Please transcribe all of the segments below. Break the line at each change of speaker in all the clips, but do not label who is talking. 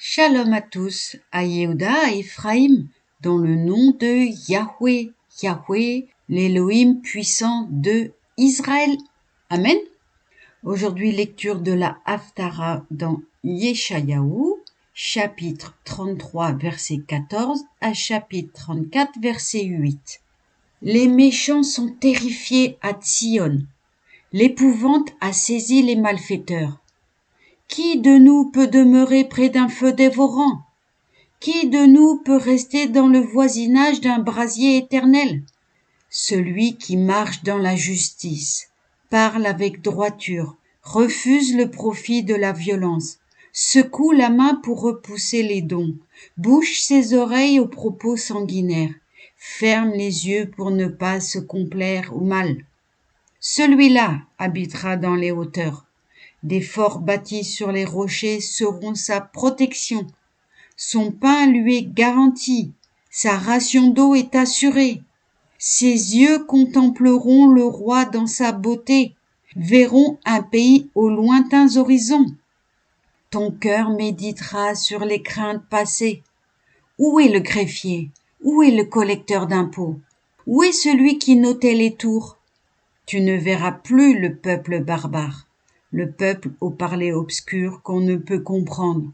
Shalom à tous, à Yehuda, à Ephraim, dans le nom de Yahweh, Yahweh, l'Élohim puissant de Israël. Amen. Aujourd'hui, lecture de la Haftara dans Yeshayahu, chapitre 33, verset 14 à chapitre 34, verset 8. Les méchants sont terrifiés à Tsion. L'épouvante a saisi les malfaiteurs. Qui de nous peut demeurer près d'un feu dévorant? Qui de nous peut rester dans le voisinage d'un brasier éternel? Celui qui marche dans la justice, parle avec droiture, refuse le profit de la violence, secoue la main pour repousser les dons, bouche ses oreilles aux propos sanguinaires, ferme les yeux pour ne pas se complaire au mal. Celui-là habitera dans les hauteurs. Des forts bâtis sur les rochers seront sa protection. Son pain lui est garanti, sa ration d'eau est assurée. Ses yeux contempleront le roi dans sa beauté, verront un pays aux lointains horizons. Ton cœur méditera sur les craintes passées. Où est le greffier? Où est le collecteur d'impôts? Où est celui qui notait les tours? Tu ne verras plus le peuple barbare, le peuple au parler obscur qu'on ne peut comprendre,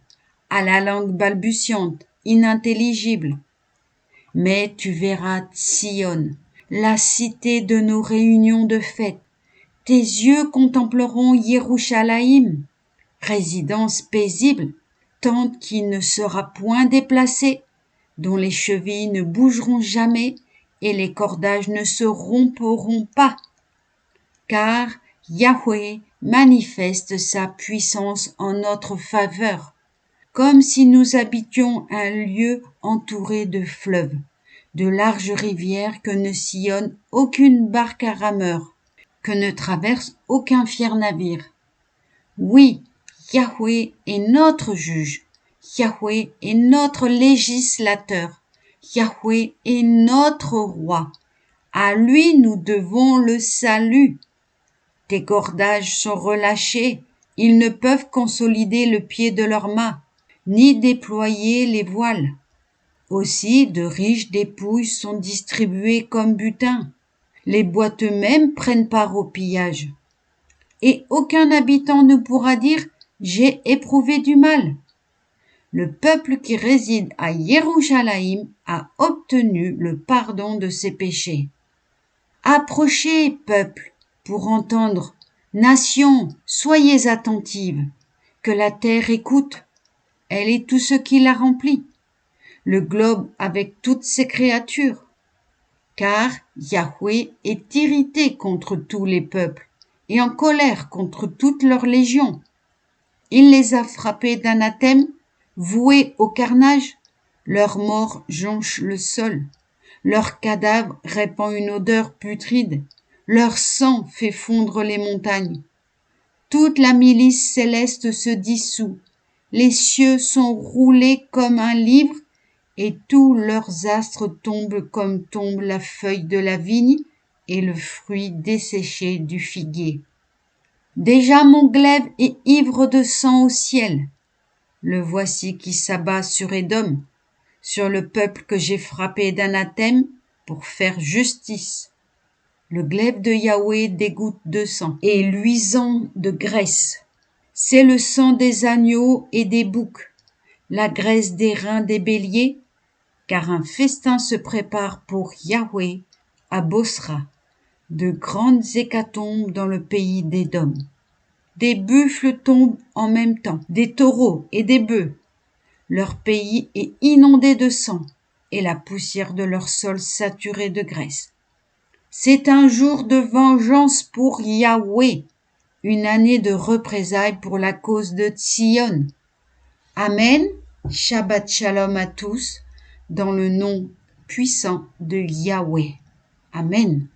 à la langue balbutiante, inintelligible. Mais tu verras Sion, la cité de nos réunions de fête. Tes yeux contempleront Yerushalayim, résidence paisible, tente qui ne sera point déplacée, dont les chevilles ne bougeront jamais et les cordages ne se romperont pas. Car Yahweh manifeste sa puissance en notre faveur, comme si nous habitions un lieu entouré de fleuves, de larges rivières que ne sillonne aucune barque à rameur, que ne traverse aucun fier navire. Oui, Yahweh est notre juge, Yahweh est notre législateur, Yahweh est notre roi. À lui nous devons le salut. Tes cordages sont relâchés, ils ne peuvent consolider le pied de leurs mâts, ni déployer les voiles. Aussi de riches dépouilles sont distribuées comme butin. Les boîtes eux-mêmes prennent part au pillage. Et aucun habitant ne pourra dire « j'ai éprouvé du mal ». Le peuple qui réside à Yerushalayim a obtenu le pardon de ses péchés. Approchez, peuple, pour entendre. Nations, soyez attentives. Que la terre écoute. Elle est tout ce qui la remplit. Le globe avec toutes ses créatures. Car Yahweh est irrité contre tous les peuples et en colère contre toutes leurs légions. Il les a frappés d'anathème, voués au carnage. Leurs morts jonchent le sol. Leur cadavre répand une odeur putride. Leur sang fait fondre les montagnes. Toute la milice céleste se dissout. Les cieux sont roulés comme un livre et tous leurs astres tombent comme tombe la feuille de la vigne et le fruit desséché du figuier. Déjà mon glaive est ivre de sang au ciel. Le voici qui s'abat sur Édom, sur le peuple que j'ai frappé d'anathème pour faire justice. Le glaive de Yahweh dégoutte de sang et luisant de graisse. C'est le sang des agneaux et des boucs, la graisse des reins des béliers, car un festin se prépare pour Yahweh à Bosra, de grandes hécatombes dans le pays d'Édom. Des buffles tombent en même temps, des taureaux et des bœufs. Leur pays est inondé de sang, et la poussière de leur sol saturée de graisse. C'est un jour de vengeance pour Yahweh, une année de représailles pour la cause de Tsion. Amen, Shabbat Shalom à tous, dans le nom puissant de Yahweh. Amen.